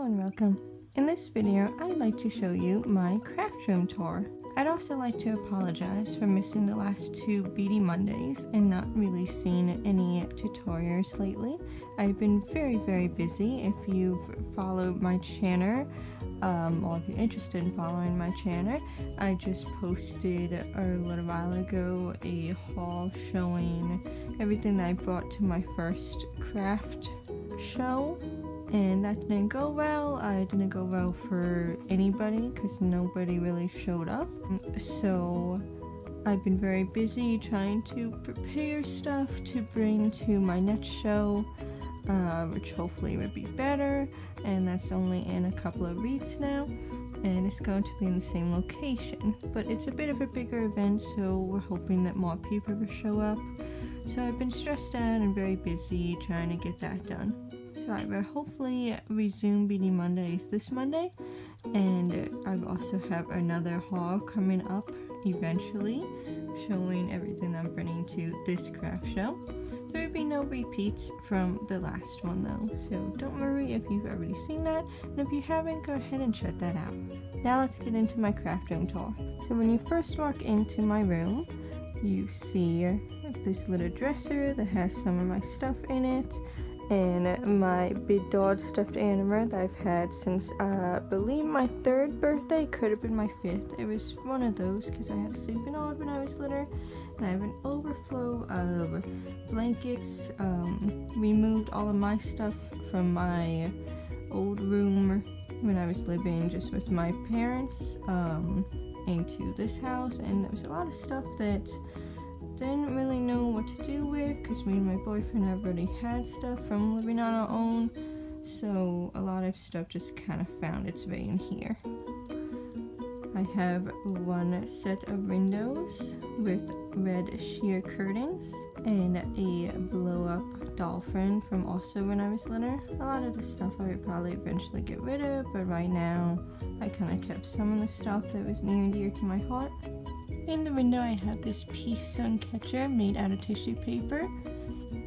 and welcome. In this video, I'd like to show you my craft room tour. I'd also like to apologize for missing the last 2 Beauty Mondays and not releasing any tutorials lately. I've been very busy. If you've followed my channel, or if you're interested in following my channel, I just posted a little while ago a haul showing everything that I brought to my first craft show. And that didn't go well. It didn't go well for anybody because nobody really showed up. So I've been very busy trying to prepare stuff to bring to my next show, which hopefully would be better. And that's only in a couple of weeks now. And it's going to be in the same location. But it's a bit of a bigger event, so we're hoping that more people will show up. So I've been stressed out and very busy trying to get that done. So I will hopefully resume Beauty Mondays this Monday, and I also have another haul coming up eventually showing everything I'm bringing to this craft show. There will be no repeats from the last one though, so don't worry if you've already seen that, and if you haven't, go ahead and check that out. Now let's get into my craft room tour. So when you first walk into my room, you see this little dresser that has some of my stuff in it, and my big dog stuffed animal that I've had since I believe my 3rd birthday, could have been my 5th. It was one of those because I had a sleeping dog when I was little, and I have an overflow of blankets. Removed all of my stuff from my old room when I was living just with my parents into this house, and there was a lot of stuff that didn't really know what to do with because me and my boyfriend have already had stuff from living on our own, so a lot of stuff just kind of found its way in here. I have one set of windows with red sheer curtains and a blow up dolphin from also when I was little. A lot of the stuff I would probably eventually get rid of, but right now I kind of kept some of the stuff that was near and dear to my heart. In the window I have this peace sun catcher made out of tissue paper.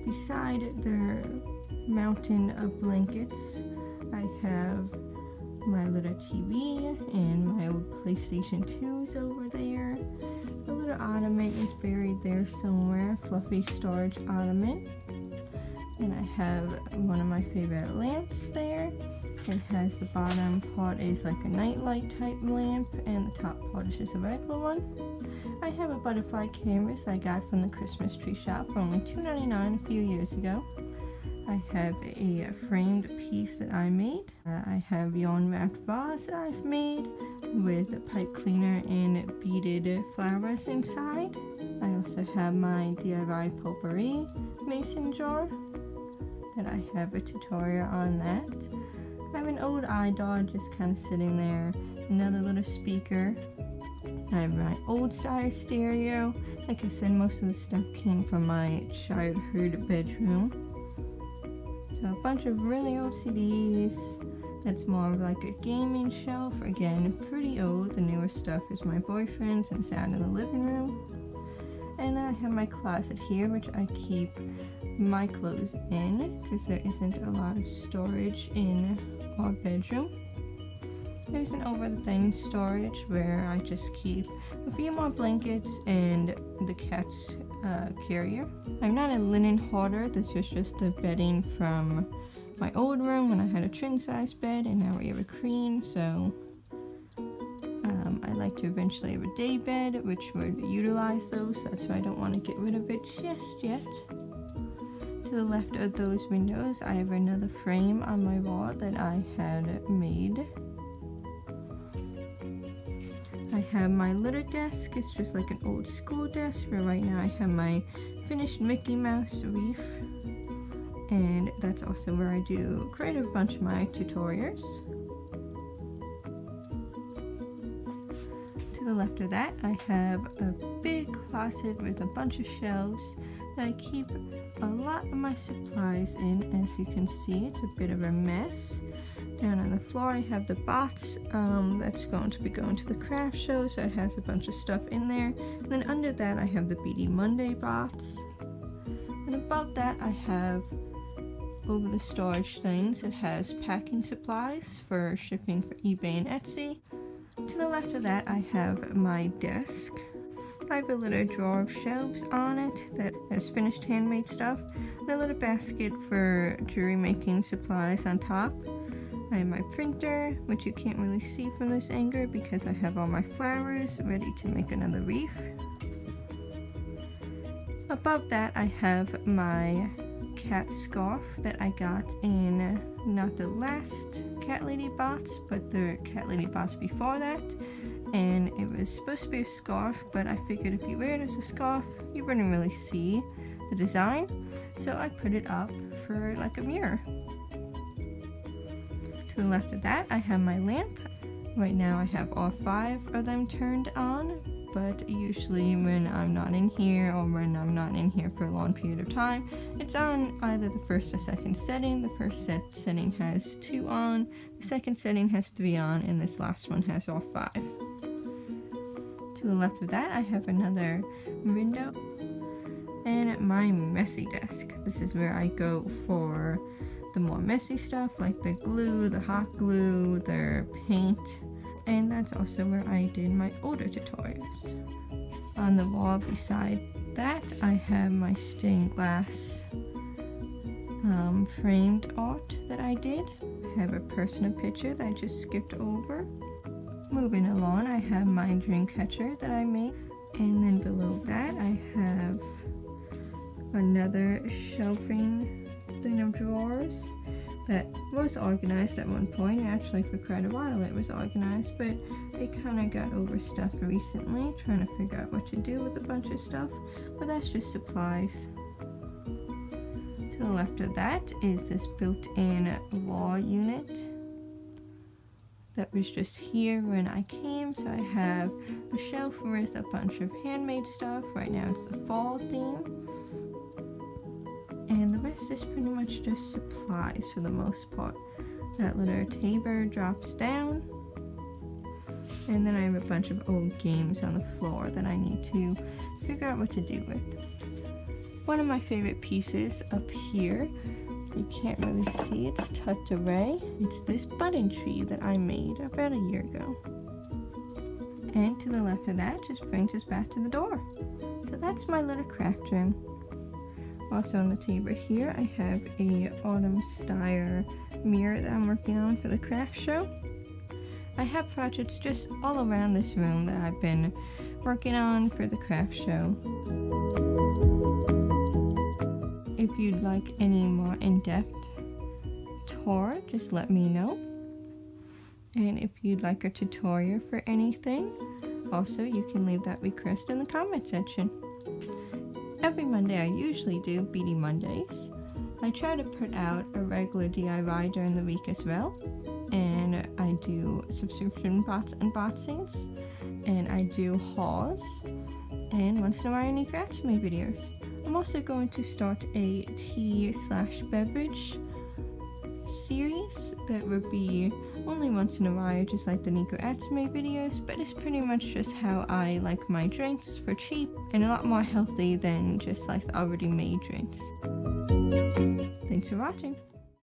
Beside the mountain of blankets, I have my little TV and my old PlayStation 2s over there. The little ottoman is buried there somewhere, fluffy storage ottoman. And I have one of my favorite lamps there. It has the bottom part is like a nightlight type lamp, and the top part is just a regular one. I have a butterfly canvas I got from the Christmas tree shop for only $2.99 a few years ago. I have a framed piece that I made. I have yarn wrapped vase that I've made with a pipe cleaner and beaded flowers inside. I also have my DIY potpourri mason jar that I have a tutorial on that. I have an old iDog just kind of sitting there, another little speaker. I have my old style stereo. Like I said, most of the stuff came from my childhood bedroom. So a bunch of really old CDs. That's more of like a gaming shelf. Again, pretty old. The newer stuff is my boyfriend's and it's out in the living room. And then I have my closet here, which I keep my clothes in because there isn't a lot of storage in our bedroom. There's an over the thing storage where I just keep a few more blankets and the cat's carrier. I'm not a linen hoarder. This was just the bedding from my old room when I had a twin size bed, and now we have a queen, so I like to eventually have a day bed, which would utilize those. That's why I don't want to get rid of it just yet. To the left of those windows, I have another frame on my wall that I had made. I have my little desk. It's just like an old school desk, where right now I have my finished Mickey Mouse wreath, and that's also where I do quite a bunch of my tutorials. To the left of that, I have a big closet with a bunch of shelves that I keep a lot of my supplies in. As you can see, it's a bit of a mess. Down on the floor I have the box that's going to be going to the craft show, so it has a bunch of stuff in there. And then under that I have the Beauty Monday box. And above that I have over the storage things, it has packing supplies for shipping for eBay and Etsy. To the left of that, I have my desk. I have a little drawer of shelves on it that has finished handmade stuff, and a little basket for jewelry making supplies on top. I have my printer, which you can't really see from this angle because I have all my flowers ready to make another wreath. Above that, I have my cat scarf that I got in not the last Cat Lady box, but the Cat Lady box before that. And it was supposed to be a scarf, but I figured if you wear it as a scarf, you wouldn't really see the design. So I put it up for like a mirror. To the left of that, I have my lamp. Right now I have all 5 of them turned on, but usually when I'm not in here or when I'm not in here for a long period of time, it's on either the first or second setting. The first setting has 2 on, the second setting has 3 on, and this last one has all 5. To the left of that, I have another window and my messy desk. This is where I go for the more messy stuff like the glue, the hot glue, the paint, and that's also where I did my older tutorials. On the wall beside that, I have my stained glass framed art that I did. I have a personal picture that I just skipped over. Moving along, I have my dream catcher that I made, and then below that I have another shelving thing of drawers that was organized at one point. Actually, for quite a while it was organized, but it kind of got overstuffed recently, trying to figure out what to do with a bunch of stuff, but that's just supplies. To the left of that is this built-in wall unit that was just here when I came. So I have a shelf with a bunch of handmade stuff. Right now it's the fall theme, and the rest is pretty much just supplies for the most part. That little table drops down, and then I have a bunch of old games on the floor that I need to figure out what to do with. One of my favorite pieces up here, you can't really see, it's tucked away. It's this button tree that I made about a year ago. And to the left of that just brings us back to the door. So that's my little craft room. Also on the table here, I have a autumn style mirror that I'm working on for the craft show. I have projects just all around this room that I've been working on for the craft show. If you'd like any more in-depth tour, just let me know. And if you'd like a tutorial for anything, also you can leave that request in the comment section. Every Monday I usually do Beady Mondays. I try to put out a regular DIY during the week as well. And I do subscription box unboxings, and I do hauls, and once in a while I need crafts me videos. I'm also going to start a tea/beverage series that will be only once in a while, just like the Nico Atsume videos, but it's pretty much just how I like my drinks for cheap and a lot more healthy than just like the already made drinks. Thanks for watching.